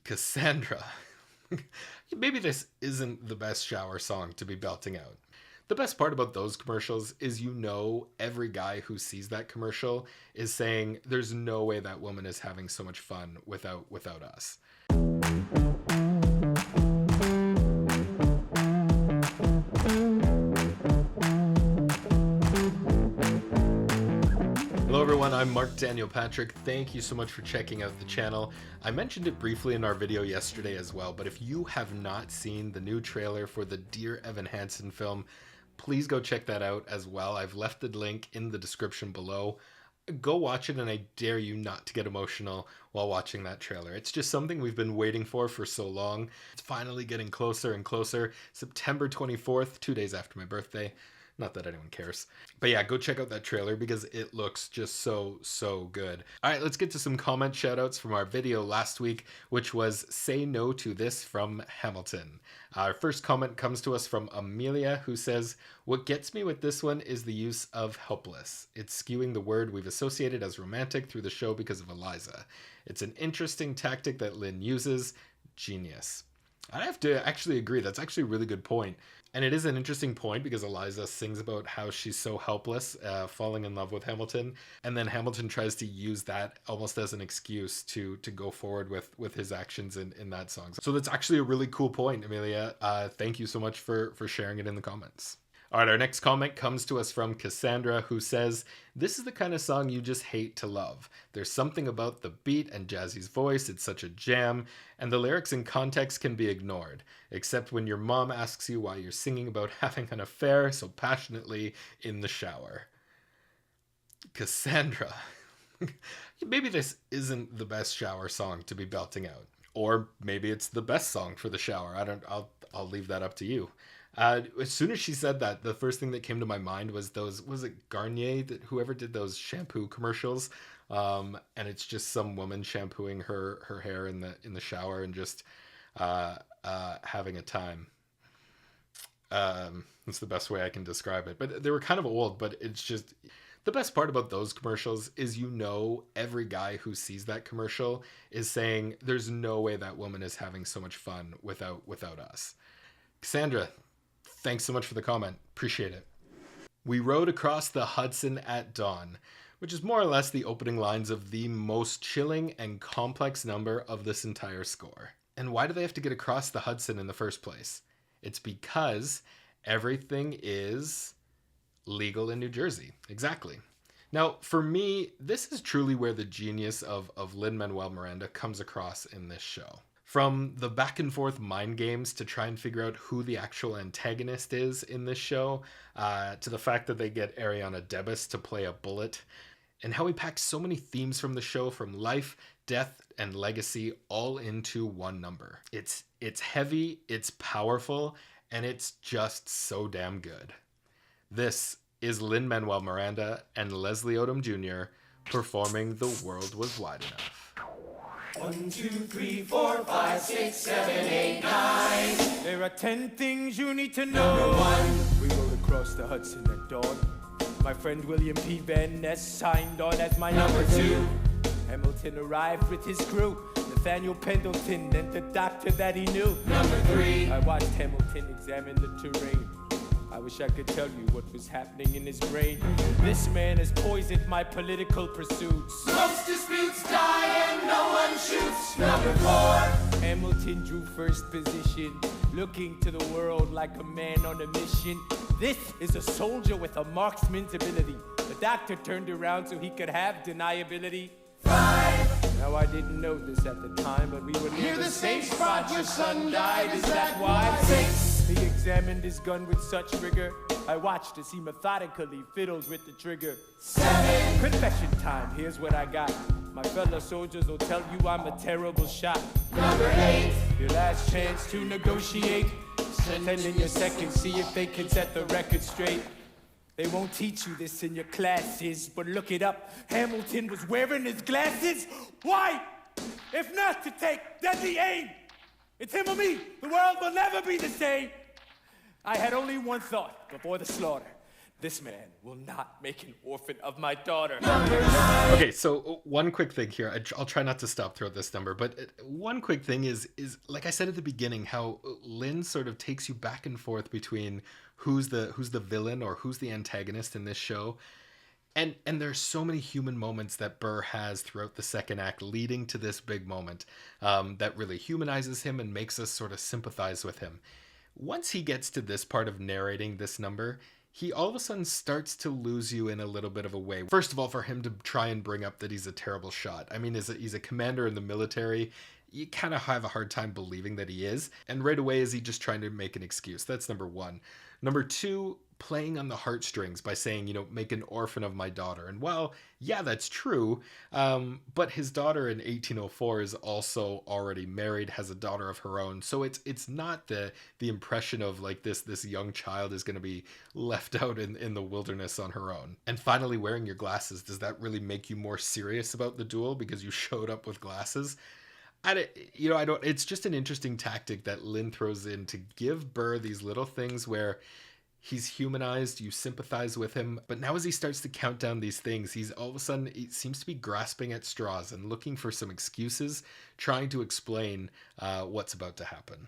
Cassandra. Maybe this isn't the best shower song to be belting out. The best part about those commercials is every guy who sees that commercial is saying there's no way that woman is having so much fun without us. Hello everyone, I'm Marc Daniel Patrick. Thank you so much for checking out the channel. I mentioned it briefly in our video yesterday as well, but if you have not seen the new trailer for the Dear Evan Hansen film, please go check that out as well. I've left the link in the description below. Go watch it, and I dare you not to get emotional while watching that trailer. It's just something we've been waiting for so long. It's finally getting closer and closer. September 24th, 2 days after my birthday. Not that anyone cares. But yeah, go check out that trailer because it looks just so good. All right, let's get to some comment shoutouts from our video last week, which was Say No to This from Hamilton. Our first comment comes to us from Amelia, who says, "What gets me with this one is the use of helpless. It's skewing the word we've associated as romantic through the show because of Eliza. It's an interesting tactic that Lin uses. Genius." I have to actually agree. That's actually a really good point. And it is an interesting point because Eliza sings about how she's so helpless, falling in love with Hamilton. And then Hamilton tries to use that almost as an excuse to go forward with his actions in that song. So that's actually a really cool point, Amelia. Thank you so much for sharing it in the comments. All right, our next comment comes to us from Cassandra, who says, "This is the kind of song you just hate to love. There's something about the beat and Jazzy's voice, it's such a jam, and the lyrics in context can be ignored, except when your mom asks you why you're singing about having an affair so passionately in the shower." Cassandra. Maybe this isn't the best shower song to be belting out. Or maybe it's the best song for the shower. I'll leave that up to you. As soon as she said that, the first thing that came to my mind was was it Garnier, that whoever did those shampoo commercials, and it's just some woman shampooing her hair in the shower and just having a time. That's the best way I can describe it. But they were kind of old, but it's just the best part about those commercials is every guy who sees that commercial is saying there's no way that woman is having so much fun without us. Cassandra, thanks so much for the comment. Appreciate it. "We rode across the Hudson at dawn," which is more or less the opening lines of the most chilling and complex number of this entire score. And why do they have to get across the Hudson in the first place? It's because everything is legal in New Jersey. Exactly. Now, for me, this is truly where the genius of Lin-Manuel Miranda comes across in this show. From the back and forth mind games to try and figure out who the actual antagonist is in this show, to the fact that they get Ariana Debus to play a bullet, and how he packs so many themes from the show, from life, death, and legacy, all into one number. It's heavy, it's powerful, and it's just so damn good. This is Lin-Manuel Miranda and Leslie Odom Jr. performing The World Was Wide Enough. 1, 2, 3, 4, 5, 6, 7, 8, 9. There are 10 things you need to know. Number 1. We rode across the Hudson at dawn. My friend William P. Van Ness signed on as my number 2. Hamilton arrived with his crew, Nathaniel Pendleton and the doctor that he knew. Number 3. I watched Hamilton examine the terrain. I wish I could tell you what was happening in his brain. This man has poisoned my political pursuits. Most disputes die and no one shoots. Number 4. Hamilton drew first position, looking to the world like a man on a mission. This is a soldier with a marksman's ability. The doctor turned around so he could have deniability. 5. Now I didn't know this at the time, but we were near the same spot your son died. Is that why? 6. He examined his gun with such rigor. I watched as he methodically fiddled with the trigger. 7. Confession time, here's what I got. My fellow soldiers will tell you I'm a terrible shot. Number 8. Your last chance to negotiate. Send in your second, see if they can set the record straight. They won't teach you this in your classes, but look it up. Hamilton was wearing his glasses. Why? If not to take deadly aim. It's him or me. The world will never be the same. I had only one thought before the slaughter. This man will not make an orphan of my daughter. Okay, so one quick thing here. I'll try not to stop throughout this number, but one quick thing is like I said at the beginning, how Lin sort of takes you back and forth between who's the villain or who's the antagonist in this show. And there's so many human moments that Burr has throughout the second act leading to this big moment that really humanizes him and makes us sort of sympathize with him. Once he gets to this part of narrating this number, he all of a sudden starts to lose you in a little bit of a way. First of all, for him to try and bring up that he's a terrible shot. I mean, he's a commander in the military. You kind of have a hard time believing that he is. And right away, is he just trying to make an excuse? That's number one. Number two, playing on the heartstrings by saying, you know, make an orphan of my daughter. And well, yeah, that's true. But his daughter in 1804 is also already married, has a daughter of her own. So it's not the impression of like this young child is going to be left out in the wilderness on her own. And finally, wearing your glasses, does that really make you more serious about the duel because you showed up with glasses? It's just an interesting tactic that Lin throws in to give Burr these little things where he's humanized, you sympathize with him, but now as he starts to count down these things, he's all of a sudden, he seems to be grasping at straws and looking for some excuses, trying to explain what's about to happen.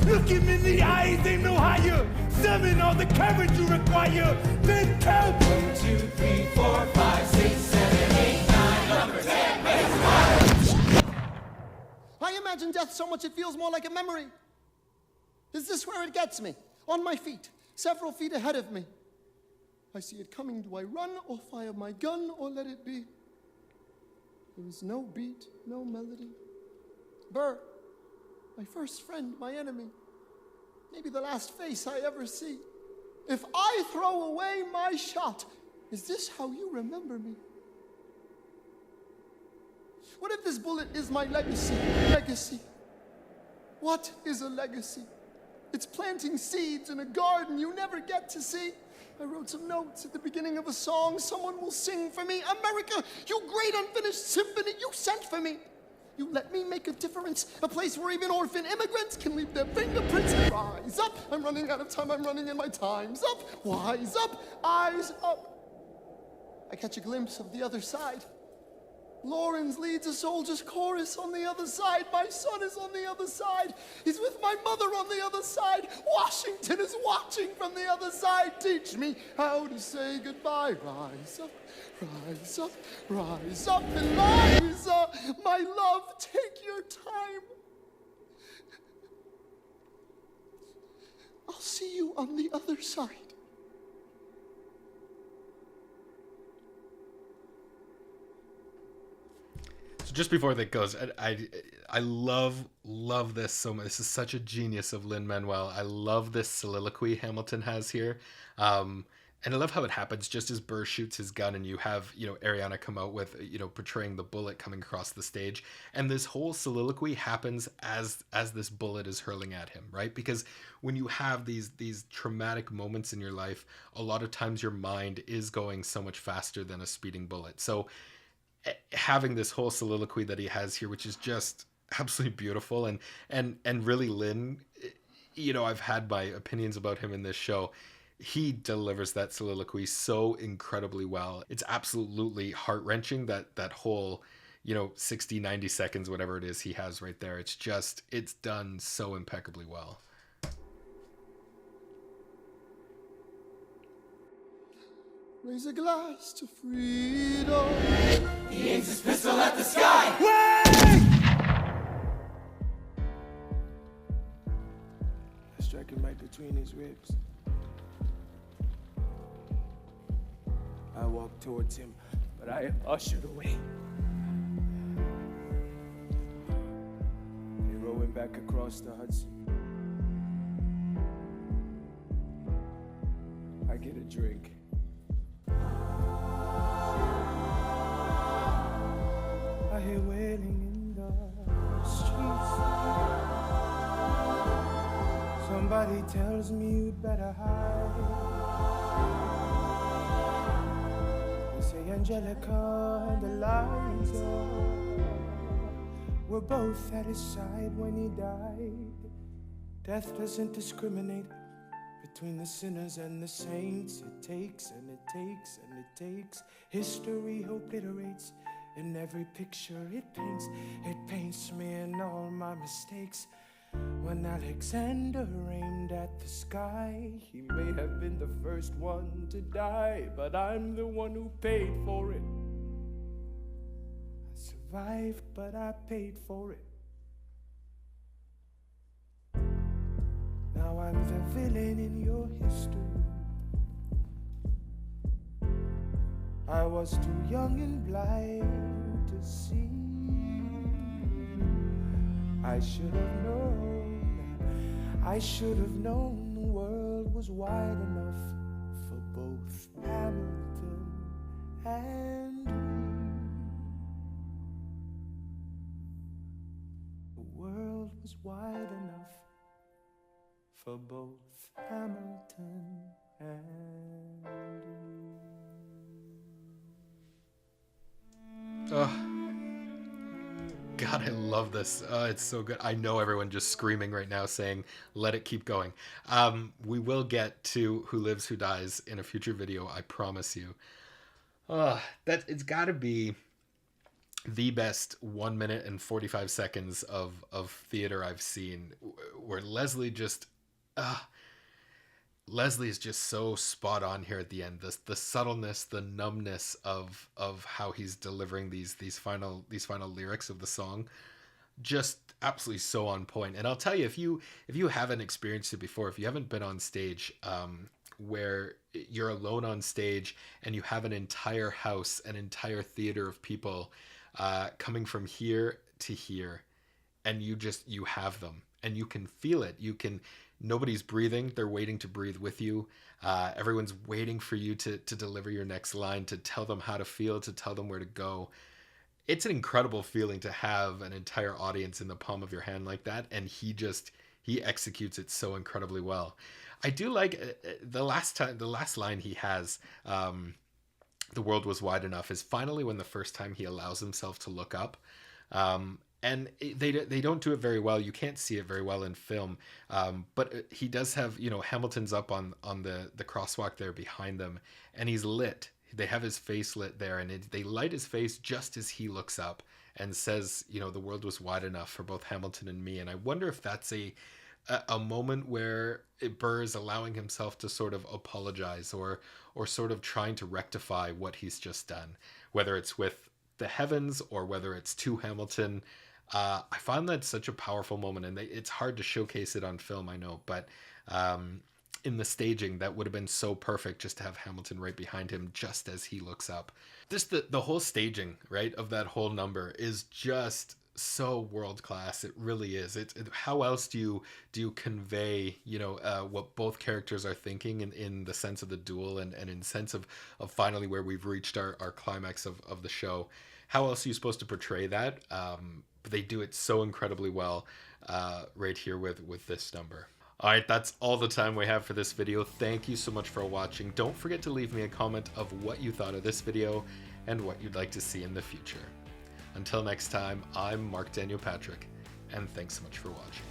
Look him in the eyes, aim no higher. Summon all the courage you require. Then count 1, 2, 3, 4, 5, 6, 7, 8, 9, number 10. I imagine death so much it feels more like a memory. Is this where it gets me? On my feet, several feet ahead of me. I see it coming. Do I run or fire my gun or let it be? There is no beat, no melody. Burr, my first friend, my enemy. Maybe the last face I ever see. If I throw away my shot, is this how you remember me? What if this bullet is my legacy? Legacy. What is a legacy? It's planting seeds in a garden you never get to see. I wrote some notes at the beginning of a song someone will sing for me. America, you great unfinished symphony you sent for me. You let me make a difference, a place where even orphan immigrants can leave their fingerprints. Rise up, I'm running out of time, I'm running and my time's up. Wise up, eyes up. I catch a glimpse of the other side. Lawrence leads a soldier's chorus on the other side. My son is on the other side. He's with my mother on the other side. Washington is watching from the other side. Teach me how to say goodbye. Rise up, rise up, rise up, Eliza. My love, take your time. I'll see you on the other side. Just before that goes, I love this so much. This is such a genius of lin-manuel. I love this soliloquy Hamilton has here. And I love how it happens just as Burr shoots his gun and you have, Ariana come out with, portraying the bullet coming across the stage. And this whole soliloquy happens as this bullet is hurling at him, right? Because when you have these traumatic moments in your life, a lot of times your mind is going so much faster than a speeding bullet. So having this whole soliloquy that he has here, which is just absolutely beautiful, and really Lin, I've had my opinions about him in this show. He delivers that soliloquy so incredibly well. It's absolutely heart-wrenching, that whole 60, 90 seconds, whatever it is he has right there. It's done so impeccably well. Raise a glass to freedom. He aims his pistol at the sky. Wait! I strike him right between his ribs. I walk towards him, but I am ushered away. They row him back across the Hudson. I get a drink. I hear wailing in the streets. Somebody tells me you'd better hide. They say Angelica and Eliza were both at his side when he died. Death doesn't discriminate Between the sinners and the saints, it takes and it takes and it takes. History obliterates in every picture it paints. It paints me in all my mistakes. When Alexander aimed at the sky, he may have been the first one to die, but I'm the one who paid for it. I survived, but I paid for it. Now I'm the villain in your history. I was too young and blind to see. I should have known the world was wide enough for both Hamilton and me. The world was wide enough for both Hamilton and me. Oh, God, I love this. It's so good. I know everyone just screaming right now saying, let it keep going. We will get to Who Lives, Who Dies in a future video, I promise you. It's got to be the best 1 minute and 45 seconds of theater I've seen, where Leslie is just so spot on here at the end. The subtleness, the numbness of how he's delivering these final lyrics of the song, just absolutely so on point. And I'll tell you, if you haven't experienced it before, if you haven't been on stage, where you're alone on stage and you have an entire house, an entire theater of people coming from here to here, and you have them and you can feel it. Nobody's breathing. They're waiting to breathe with you. Everyone's waiting for you to deliver your next line, to tell them how to feel, to tell them where to go. It's an incredible feeling to have an entire audience in the palm of your hand like that. And he executes it so incredibly well. I do like the last line he has, the world was wide enough, is finally when the first time he allows himself to look up. And they don't do it very well. You can't see it very well in film. But he does have, Hamilton's up on the crosswalk there behind them, and he's lit. They have his face lit there, and they light his face just as he looks up and says, the world was wide enough for both Hamilton and me. And I wonder if that's a moment where Burr is allowing himself to sort of apologize or sort of trying to rectify what he's just done, whether it's with the heavens or whether it's to Hamilton. I find that such a powerful moment, and it's hard to showcase it on film, I know, but in the staging, that would have been so perfect just to have Hamilton right behind him just as he looks up. Just the whole staging, right, of that whole number is just so world class. It really is. How else do you convey, what both characters are thinking in the sense of the duel and in sense of finally where we've reached our climax of the show? How else are you supposed to portray that? But they do it so incredibly well right here with this number. All right, that's all the time we have for this video. Thank you so much for watching. Don't forget to leave me a comment of what you thought of this video and what you'd like to see in the future. Until next time, I'm Marc Daniel Patrick, and thanks so much for watching.